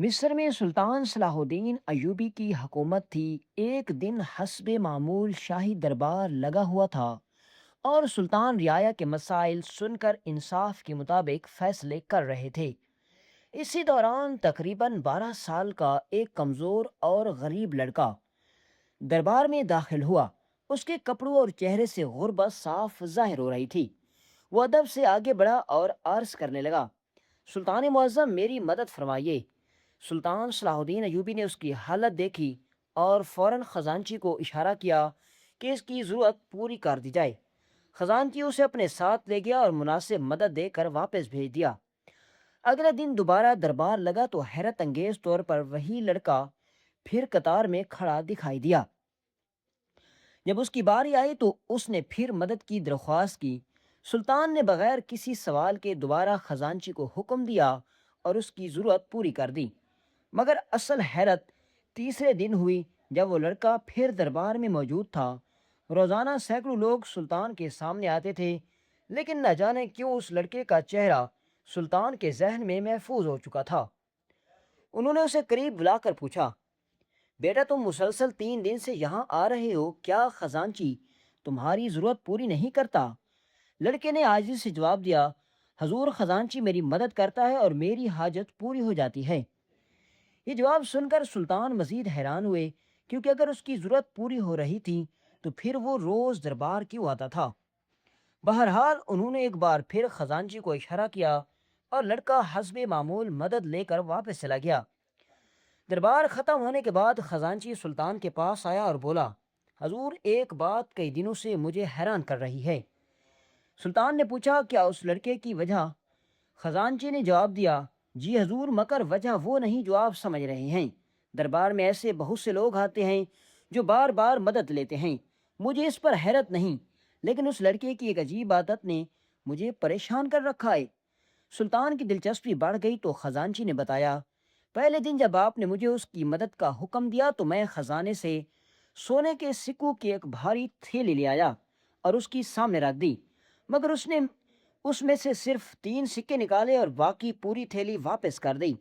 مصر میں سلطان صلاح الدین ایوبی کی حکومت تھی۔ ایک دن حسب معمول شاہی دربار لگا ہوا تھا اور سلطان رعایا کے مسائل سن کر انصاف کے مطابق فیصلے کر رہے تھے۔ اسی دوران تقریباً 12 سال کا ایک کمزور اور غریب لڑکا دربار میں داخل ہوا۔ اس کے کپڑوں اور چہرے سے غربت صاف ظاہر ہو رہی تھی۔ وہ ادب سے آگے بڑھا اور عرض کرنے لگا: سلطان معظم، میری مدد فرمائیے۔ سلطان صلاح الدین ایوبی نے اس کی حالت دیکھی اور فوراً خزانچی کو اشارہ کیا کہ اس کی ضرورت پوری کر دی جائے۔ خزانچی اسے اپنے ساتھ لے گیا اور مناسب مدد دے کر واپس بھیج دیا۔ اگلے دن دوبارہ دربار لگا تو حیرت انگیز طور پر وہی لڑکا پھر قطار میں کھڑا دکھائی دیا۔ جب اس کی باری آئی تو اس نے پھر مدد کی درخواست کی۔ سلطان نے بغیر کسی سوال کے دوبارہ خزانچی کو حکم دیا اور اس کی ضرورت پوری کر دی۔ مگر اصل حیرت تیسرے دن ہوئی، جب وہ لڑکا پھر دربار میں موجود تھا۔ روزانہ سینکڑوں لوگ سلطان کے سامنے آتے تھے، لیکن نہ جانے کیوں اس لڑکے کا چہرہ سلطان کے ذہن میں محفوظ ہو چکا تھا۔ انہوں نے اسے قریب بلا کر پوچھا: بیٹا، تم مسلسل 3 دن سے یہاں آ رہے ہو، کیا خزانچی تمہاری ضرورت پوری نہیں کرتا؟ لڑکے نے عاجزی سے جواب دیا: حضور، خزانچی میری مدد کرتا ہے اور میری حاجت پوری ہو جاتی ہے۔ یہ جواب سن کر سلطان مزید حیران ہوئے، کیونکہ اگر اس کی ضرورت پوری ہو رہی تھی تو پھر وہ روز دربار کیوں آتا تھا؟ بہرحال انہوں نے ایک بار پھر خزانچی کو اشارہ کیا اور لڑکا حسب معمول مدد لے کر واپس چلا گیا۔ دربار ختم ہونے کے بعد خزانچی سلطان کے پاس آیا اور بولا: حضور، ایک بات کئی دنوں سے مجھے حیران کر رہی ہے۔ سلطان نے پوچھا: کیا اس لڑکے کی وجہ؟ خزانچی نے جواب دیا: جی حضور، مگر وجہ وہ نہیں جو آپ سمجھ رہے ہیں۔ دربار میں ایسے بہت سے لوگ آتے ہیں جو بار بار مدد لیتے ہیں، مجھے اس پر حیرت نہیں، لیکن اس لڑکے کی ایک عجیب عادت نے مجھے پریشان کر رکھا ہے۔ سلطان کی دلچسپی بڑھ گئی تو خزانچی نے بتایا: پہلے دن جب آپ نے مجھے اس کی مدد کا حکم دیا تو میں خزانے سے سونے کے سکوں کی ایک بھاری تھیلی لے آیا اور اس کی سامنے رکھ دی، مگر اس نے اس میں سے صرف 3 سکے نکالے اور باقی پوری تھیلی واپس کر دی۔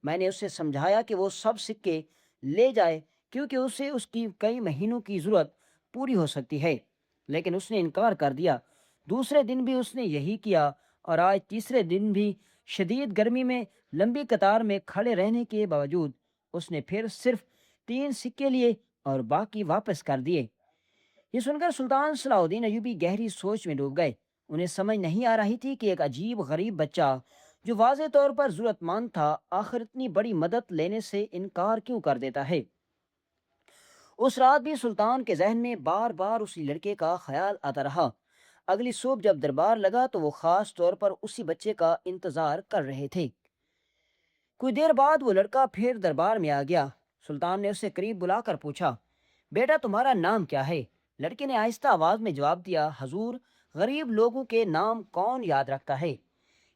میں نے اسے سمجھایا کہ وہ سب سکے لے جائے، کیونکہ اسے اس کی کئی مہینوں کی ضرورت پوری ہو سکتی ہے، لیکن اس نے انکار کر دیا۔ دوسرے دن بھی اس نے یہی کیا اور آج تیسرے دن بھی شدید گرمی میں لمبی قطار میں کھڑے رہنے کے باوجود اس نے پھر صرف 3 سکے لیے اور باقی واپس کر دیے۔ یہ سن کر سلطان صلاح الدین ایوبی گہری سوچ میں ڈوب گئے۔ انہیں سمجھ نہیں آ رہی تھی کہ ایک عجیب غریب بچہ جو واضح طور پر ضرورت مند تھا، آخر اتنی بڑی مدد لینے سے انکار کیوں کر دیتا ہے۔ اس رات بھی سلطان کے ذہن میں بار بار اسی لڑکے کا خیال آتا رہا۔ اگلی صبح جب دربار لگا تو وہ خاص طور پر اسی بچے کا انتظار کر رہے تھے۔ کچھ دیر بعد وہ لڑکا پھر دربار میں آ گیا۔ سلطان نے اسے قریب بلا کر پوچھا: بیٹا، تمہارا نام کیا ہے؟ لڑکے نے آہستہ آواز میں جواب دیا: حضور، غریب لوگوں کے نام کون یاد رکھتا ہے؟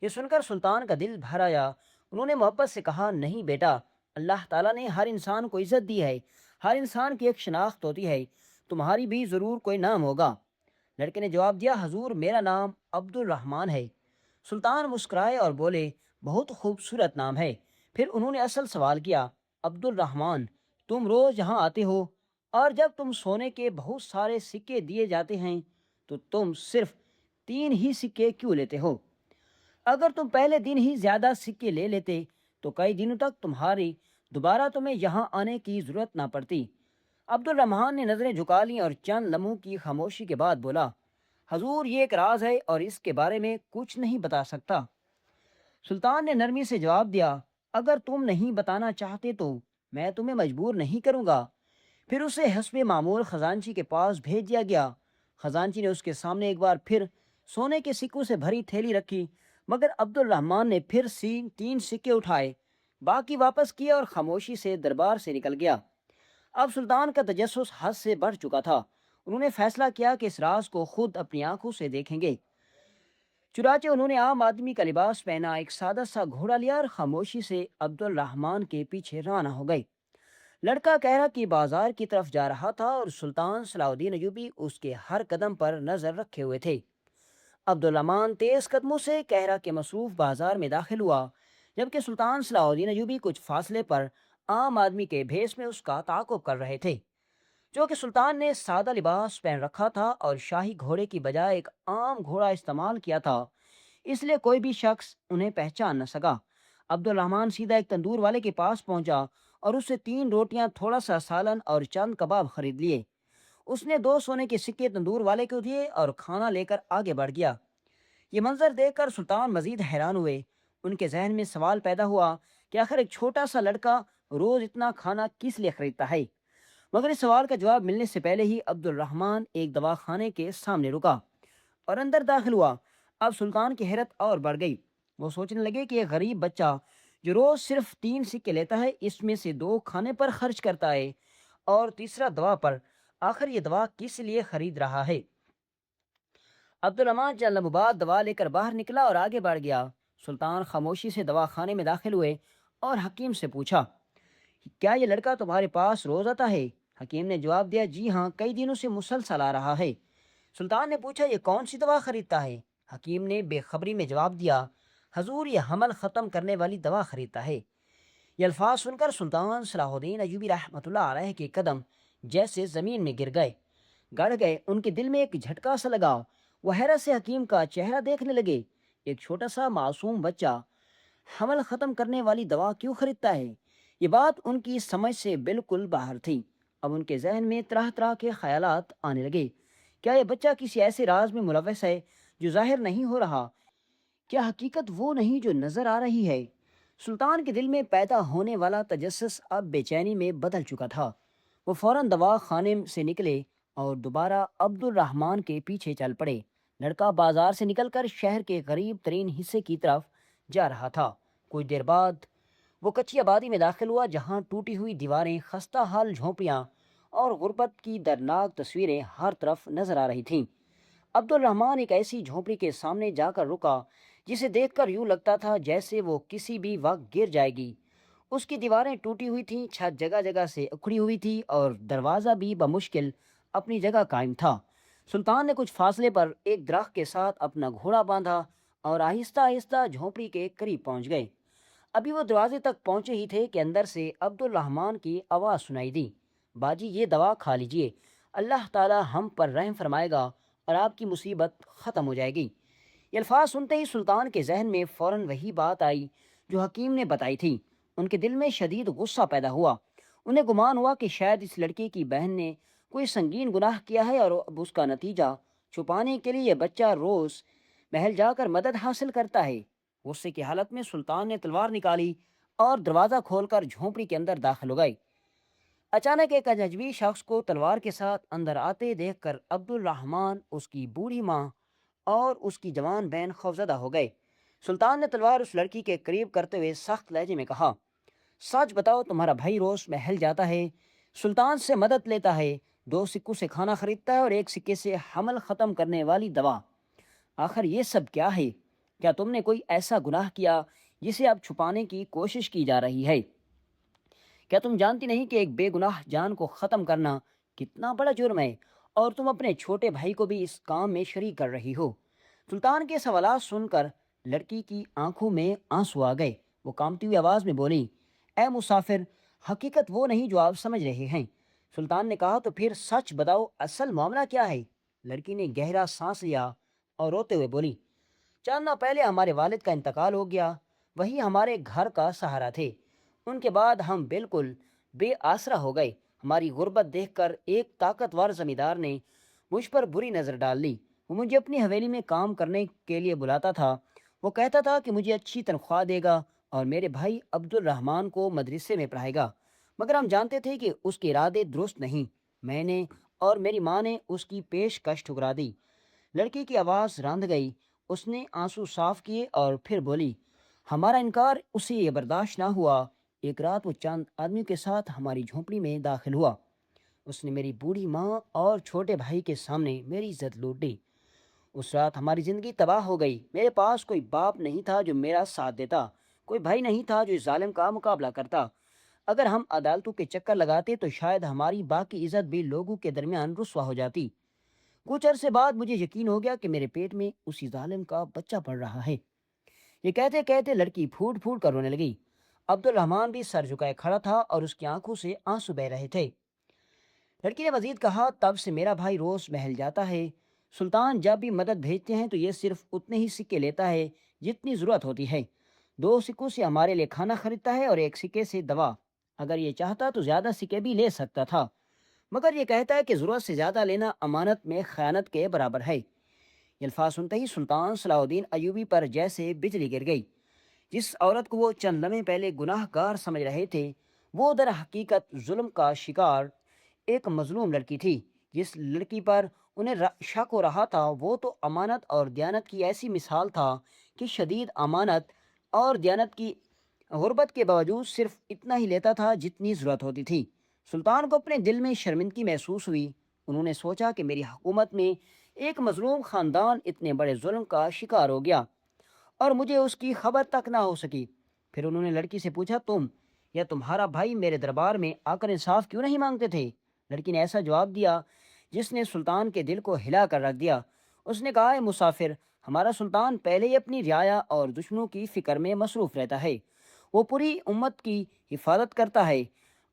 یہ سن کر سلطان کا دل بھر آیا۔ انہوں نے محبت سے کہا: نہیں بیٹا، اللہ تعالیٰ نے ہر انسان کو عزت دی ہے، ہر انسان کی ایک شناخت ہوتی ہے، تمہاری بھی ضرور کوئی نام ہوگا۔ لڑکے نے جواب دیا: حضور، میرا نام عبد الرحمن ہے۔ سلطان مسکرائے اور بولے: بہت خوبصورت نام ہے۔ پھر انہوں نے اصل سوال کیا: عبد الرحمن، تم روز یہاں آتے ہو اور جب تم سونے کے بہت سارے سکے دیے جاتے ہیں تو تم صرف 3 ہی سکے کیوں لیتے ہو؟ اگر تم پہلے دن ہی زیادہ سکے لے لیتے تو کئی دنوں تک دوبارہ تمہیں یہاں آنے کی ضرورت نہ پڑتی۔ عبد الرحمن نے نظریں جھکا لیں اور چند لمحوں کی خاموشی کے بعد بولا: حضور، یہ ایک راز ہے اور اس کے بارے میں کچھ نہیں بتا سکتا۔ سلطان نے نرمی سے جواب دیا: اگر تم نہیں بتانا چاہتے تو میں تمہیں مجبور نہیں کروں گا۔ پھر اسے حسب معمول خزانچی کے پاس بھیج دیا گیا۔ خزانچی نے اس کے سامنے ایک بار پھر سونے کے سکوں سے بھری تھیلی رکھی، مگر عبد الرحمن نے پھر 3 سکے اٹھائے، باقی واپس کیے اور خاموشی سے دربار سے نکل گیا۔ اب سلطان کا تجسس حد سے بڑھ چکا تھا۔ انہوں نے فیصلہ کیا کہ اس راز کو خود اپنی آنکھوں سے دیکھیں گے۔ چنانچہ انہوں نے عام آدمی کا لباس پہنا، ایک سادہ سا گھوڑا لیا اور خاموشی سے عبد الرحمن کے پیچھے روانہ ہو گئے۔ لڑکا کہرا کی بازار کی طرف جا رہا تھا اور سلطان صلاح الدین ایوبی اس کے ہر قدم پر نظر رکھے ہوئے تھے۔ عبد الرحمن تیز قدموں سے کہرا کے مصروف بازار میں داخل ہوا۔ جبکہ سلطان صلاح الدین ایوبی کچھ فاصلے پر عام آدمی کے بھیس میں اس کا تعاقب کر رہے تھے، جو کہ سلطان نے سادہ لباس پہن رکھا تھا اور شاہی گھوڑے کی بجائے ایک عام گھوڑا استعمال کیا تھا، اس لیے کوئی بھی شخص انہیں پہچان نہ سکا۔ عبد الرحمن سیدھا ایک تندور والے کے پاس پہنچا اور اس سے 3 روٹیاں، تھوڑا سا سالن اور چند کباب خرید لیے۔ اس نے 2 سونے کے سکے تندور والے کو دیے اور کھانا لے کر آگے بڑھ گیا۔ یہ منظر دیکھ کر سلطان مزید حیران ہوئے۔ ان کے ذہن میں سوال پیدا ہوا کہ آخر ایک چھوٹا سا لڑکا روز اتنا کھانا کس لیے خریدتا ہے؟ مگر اس سوال کا جواب ملنے سے پہلے ہی عبد الرحمن ایک دواخانے کے سامنے رکا اور اندر داخل ہوا۔ اب سلطان کی حیرت اور بڑھ گئی۔ وہ سوچنے لگے کہ یہ غریب بچہ جو روز صرف 3 سکے لیتا ہے، اس میں سے 2 کھانے پر خرچ کرتا ہے اور تیسرا دوا پر، آخر یہ دوا کس لیے خرید رہا ہے؟ عبد الرحمن چند لمحوں بعد دوا لے کر باہر نکلا اور آگے بڑھ گیا۔ سلطان خاموشی سے دوا خانے میں داخل ہوئے اور حکیم سے پوچھا، کیا یہ لڑکا تمہارے پاس روز آتا ہے؟ حکیم نے جواب دیا، جی ہاں، کئی دنوں سے مسلسل آ رہا ہے۔ سلطان نے پوچھا، یہ کون سی دوا خریدتا ہے؟ حکیم نے بے خبری میں جواب دیا، حضور یہ حمل ختم کرنے والی دوا خریدتا ہے۔ یہ الفاظ سن کر سلطان صلاح الدین ایوبی رحمۃ اللہ علیہ کے قدم جیسے زمین میں گر گئے، گڑ گئے۔ ان کے دل میں ایک جھٹکا سا لگا۔ وہ حیرت سے حکیم کا چہرہ دیکھنے لگے۔ ایک چھوٹا سا معصوم بچہ حمل ختم کرنے والی دوا کیوں خریدتا ہے؟ یہ بات ان کی سمجھ سے بالکل باہر تھی۔ اب ان کے ذہن میں طرح طرح کے خیالات آنے لگے۔ کیا یہ بچہ کسی ایسے راز میں ملوث ہے جو ظاہر نہیں ہو رہا؟ کیا حقیقت وہ نہیں جو نظر آ رہی ہے؟ سلطان کے دل میں پیدا ہونے والا تجسس اب بے چینی میں بدل چکا تھا۔ وہ فوراً دوا خانے سے نکلے اور دوبارہ عبد الرحمن کے پیچھے چل پڑے۔ لڑکا بازار سے نکل کر شہر کے قریب ترین حصے کی طرف جا رہا تھا۔ کچھ دیر بعد وہ کچی آبادی میں داخل ہوا جہاں ٹوٹی ہوئی دیواریں، خستہ حال جھونپڑیاں اور غربت کی دردناک تصویریں ہر طرف نظر آ رہی تھیں۔ عبد الرحمن ایک ایسی جھونپڑی کے سامنے جا کر رکا جسے دیکھ کر یوں لگتا تھا جیسے وہ کسی بھی وقت گر جائے گی۔ اس کی دیواریں ٹوٹی ہوئی تھیں، چھت جگہ جگہ سے اکھڑی ہوئی تھی اور دروازہ بھی بمشکل اپنی جگہ قائم تھا۔ سلطان نے کچھ فاصلے پر ایک درخت کے ساتھ اپنا گھوڑا باندھا اور آہستہ آہستہ جھونپڑی کے قریب پہنچ گئے۔ ابھی وہ دروازے تک پہنچے ہی تھے کہ اندر سے عبد الرحمن کی آواز سنائی دی، باجی یہ دوا کھا لیجئے، اللہ تعالی ہم پر رحم فرمائے گا اور آپ کی مصیبت ختم ہو جائے گی۔ یہ الفاظ سنتے ہی سلطان کے ذہن میں فوراً وہی بات آئی جو حکیم نے بتائی تھی۔ ان کے دل میں شدید غصہ پیدا ہوا۔ انہیں گمان ہوا کہ شاید اس لڑکے کی بہن نے کوئی سنگین گناہ کیا ہے اور اب اس کا نتیجہ چھپانے کے لیے یہ بچہ روز محل جا کر مدد حاصل کرتا ہے۔ غصے کی حالت میں سلطان نے تلوار نکالی اور دروازہ کھول کر جھونپڑی کے اندر داخل ہو گئے۔ اچانک ایک اجنبی شخص کو تلوار کے ساتھ اندر آتے دیکھ کر عبد الرحمن، اس کی بوڑھی ماں اور اس کی جوان بہن خوفزدہ ہو گئے۔ سلطان نے تلوار اس لڑکی کے قریب کرتے ہوئے سخت لہجے میں کہا، سچ بتاؤ تمہارا بھائی روز محل جاتا ہے، سلطان سے مدد لیتا ہے، 2 سکوں سے کھانا خریدتا ہے اور 1 سکے سے حمل ختم کرنے والی دوا، آخر یہ سب کیا ہے؟ کیا تم نے کوئی ایسا گناہ کیا جسے اب چھپانے کی کوشش کی جا رہی ہے؟ کیا تم جانتی نہیں کہ ایک بے گناہ جان کو ختم کرنا کتنا بڑا جرم ہے، اور تم اپنے چھوٹے بھائی کو بھی اس کام میں شریک کر رہی ہو؟ سلطان کے سوالات سن کر لڑکی کی آنکھوں میں آنسو آ گئے۔ وہ کانپتی ہوئی آواز میں بولی، اے مسافر، حقیقت وہ نہیں جو آپ سمجھ رہے ہیں۔ سلطان نے کہا، تو پھر سچ بتاؤ اصل معاملہ کیا ہے؟ لڑکی نے گہرا سانس لیا اور روتے ہوئے بولی، چند ماہ پہلے ہمارے والد کا انتقال ہو گیا، وہی ہمارے گھر کا سہارا تھے۔ ان کے بعد ہم بالکل بے آسرا ہو گئے۔ ہماری غربت دیکھ کر ایک طاقتور زمیندار نے مجھ پر بری نظر ڈال لی۔ وہ مجھے اپنی حویلی میں کام کرنے کے لیے بلاتا تھا۔ وہ کہتا تھا کہ مجھے اچھی تنخواہ دے گا اور میرے بھائی عبد الرحمن کو مدرسے میں پڑھائے گا، مگر ہم جانتے تھے کہ اس کے ارادے درست نہیں۔ میں نے اور میری ماں نے اس کی پیشکش ٹھکرا دی۔ لڑکی کی آواز راندھ گئی۔ اس نے آنسو صاف کیے اور پھر بولی، ہمارا انکار اسے یہ برداشت نہ ہوا۔ ایک رات وہ چند آدمیوں کے ساتھ ہماری جھونپڑی میں داخل ہوا۔ اس نے میری بوڑھی ماں اور چھوٹے بھائی کے سامنے میری عزت لوٹ لی۔ اس رات ہماری زندگی تباہ ہو گئی۔ میرے پاس کوئی باپ نہیں تھا جو میرا ساتھ دیتا، کوئی بھائی نہیں تھا جو اس ظالم کا مقابلہ کرتا۔ اگر ہم عدالتوں کے چکر لگاتے تو شاید ہماری باقی عزت بھی لوگوں کے درمیان رسوا ہو جاتی۔ کچھ عرصے بعد مجھے یقین ہو گیا کہ میرے پیٹ میں اسی ظالم کا بچہ پڑ رہا ہے۔ یہ کہتے کہتے لڑکی پھوٹ پھوٹ کر رونے لگی۔ عبد الرحمن بھی سر جھکائے کھڑا تھا اور اس کی آنکھوں سے آنسو بہ رہے تھے۔ لڑکی نے مزید کہا، تب سے میرا بھائی روز محل جاتا ہے۔ سلطان جب بھی مدد بھیجتے ہیں تو یہ صرف اتنے ہی سکے لیتا ہے جتنی ضرورت ہوتی ہے۔ 2 سکوں سے ہمارے لیے کھانا خریدتا ہے اور 1 سکے سے دوا۔ اگر یہ چاہتا تو زیادہ سکے بھی لے سکتا تھا، مگر یہ کہتا ہے کہ ضرورت سے زیادہ لینا امانت میں خیانت کے برابر ہے۔ یہ الفاظ سنتے ہی سلطان صلاح الدین ایوبی پر جیسے بجلی گر گئی۔ جس عورت کو وہ چند لمحے پہلے گناہ گار سمجھ رہے تھے، وہ در حقیقت ظلم کا شکار ایک مظلوم لڑکی تھی۔ جس لڑکی پر انہیں شک ہو رہا تھا، وہ تو امانت اور دیانت کی ایسی مثال تھا کہ شدید امانت اور دیانت کی غربت کے باوجود صرف اتنا ہی لیتا تھا جتنی ضرورت ہوتی تھی۔ سلطان کو اپنے دل میں شرمندگی محسوس ہوئی۔ انہوں نے سوچا کہ میری حکومت میں ایک مظلوم خاندان اتنے بڑے ظلم کا شکار ہو گیا اور مجھے اس کی خبر تک نہ ہو سکی۔ پھر انہوں نے لڑکی سے پوچھا، تم یا تمہارا بھائی میرے دربار میں آ کر انصاف کیوں نہیں مانگتے تھے؟ لڑکی نے ایسا جواب دیا جس نے سلطان کے دل کو ہلا کر رکھ دیا۔ اس نے کہا، اے مسافر، ہمارا سلطان پہلے ہی اپنی رعایا اور دشمنوں کی فکر میں مصروف رہتا ہے۔ وہ پوری امت کی حفاظت کرتا ہے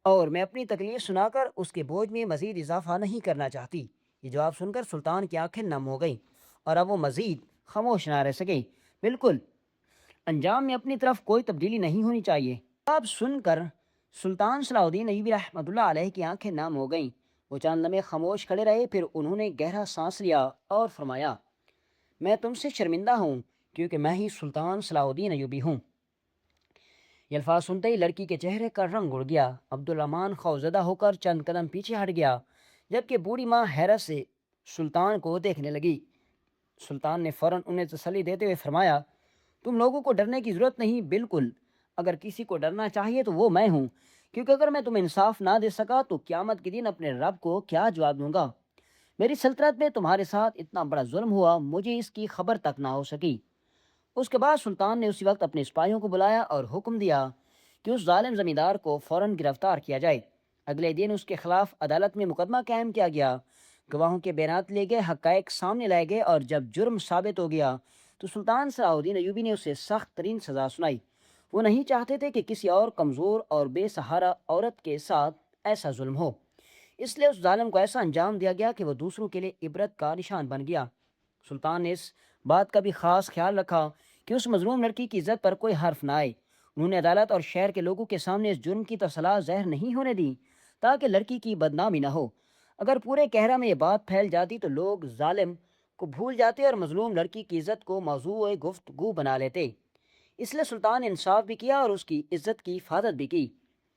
اور میں اپنی تکلیف سنا کر اس کے بوجھ میں مزید اضافہ نہیں کرنا چاہتی۔ یہ جواب سن کر سلطان کی آنکھیں نم ہو گئیں اور اب وہ مزید خاموش نہ رہ سکے۔ بالکل، انجام میں اپنی طرف کوئی تبدیلی نہیں ہونی چاہیے۔ اب سن کر سلطان صلاح الدین ایوبی رحمۃ اللہ علیہ کی آنکھیں نم ہو گئیں۔ وہ چند لمحے خاموش کھڑے رہے، پھر انہوں نے گہرا سانس لیا اور فرمایا، میں تم سے شرمندہ ہوں کیونکہ میں ہی سلطان صلاح الدین ایوبی ہوں۔ یہ الفاظ سنتے ہی لڑکی کے چہرے کا رنگ اڑ گیا۔ عبد الرحمن خوفزدہ ہو کر چند قدم پیچھے ہٹ گیا، جبکہ بوڑھی ماں حیرت سے سلطان کو دیکھنے لگی۔ سلطان نے فوراً انہیں تسلی دیتے ہوئے فرمایا، تم لوگوں کو ڈرنے کی ضرورت نہیں، بالکل اگر کسی کو ڈرنا چاہیے تو وہ میں ہوں، کیونکہ اگر میں تمہیں انصاف نہ دے سکا تو قیامت کے دن اپنے رب کو کیا جواب دوں گا؟ میری سلطنت میں تمہارے ساتھ اتنا بڑا ظلم ہوا، مجھے اس کی خبر تک نہ ہو سکی۔ اس کے بعد سلطان نے اسی وقت اپنے سپاہیوں کو بلایا اور حکم دیا کہ اس ظالم زمیندار کو فوراً گرفتار کیا جائے۔ اگلے دن اس کے خلاف عدالت میں مقدمہ قائم کیا گیا، گواہوں کے بیانات لیے گئے، حقائق سامنے لائے گئے اور جب جرم ثابت ہو گیا تو سلطان صلاح الدین ایوبی نے اسے سخت ترین سزا سنائی۔ وہ نہیں چاہتے تھے کہ کسی اور کمزور اور بے سہارا عورت کے ساتھ ایسا ظلم ہو، اس لیے اس ظالم کو ایسا انجام دیا گیا کہ وہ دوسروں کے لیے عبرت کا نشان بن گیا۔ سلطان نے اس بات کا بھی خاص خیال رکھا کہ اس مظلوم لڑکی کی عزت پر کوئی حرف نہ آئے۔ انہوں نے عدالت اور شہر کے لوگوں کے سامنے اس جرم کی تفصیلات ظاہر نہیں ہونے دی تاکہ لڑکی کی بدنامی نہ ہو۔ اگر پورے کہرہ میں یہ بات پھیل جاتی تو لوگ ظالم کو بھول جاتے اور مظلوم لڑکی کی عزت کو موضوع گفتگو بنا لیتے۔ اس لیے سلطان نے انصاف بھی کیا اور اس کی عزت کی حفاظت بھی کی۔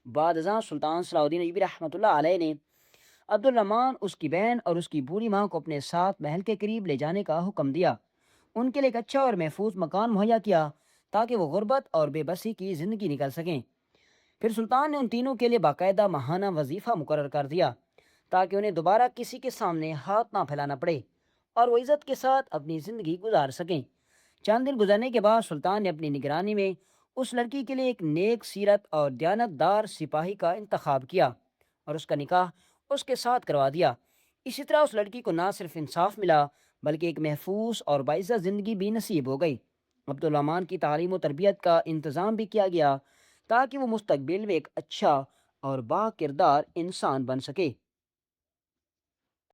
بعد ازاں سلطان صلاح الدین ایوبی رحمۃ اللہ علیہ نے عبد الرحمن، اس کی بہن اور اس کی بوڑھی ماں کو اپنے ساتھ محل کے قریب لے جانے کا حکم دیا۔ ان کے لیے ایک اچھا اور محفوظ مکان مہیا کیا تاکہ وہ غربت اور بے بسی کی زندگی نکل سکیں۔ پھر سلطان نے ان تینوں کے لیے باقاعدہ ماہانہ وظیفہ مقرر کر دیا تاکہ انہیں دوبارہ کسی کے سامنے ہاتھ نہ پھیلانا پڑے اور وہ عزت کے ساتھ اپنی زندگی گزار سکیں۔ چند دن گزرنے کے بعد سلطان نے اپنی نگرانی میں اس لڑکی کے لیے ایک نیک سیرت اور دیانت دار سپاہی کا انتخاب کیا اور اس کا نکاح اس کے ساتھ کروا دیا۔ اسی طرح اس لڑکی کو نہ صرف انصاف ملا بلکہ ایک محفوظ اور باعزت زندگی بھی نصیب ہو گئی۔ عبد الرحمن کی تعلیم و تربیت کا انتظام بھی کیا گیا تاکہ وہ مستقبل میں ایک اچھا اور با کردار انسان بن سکے۔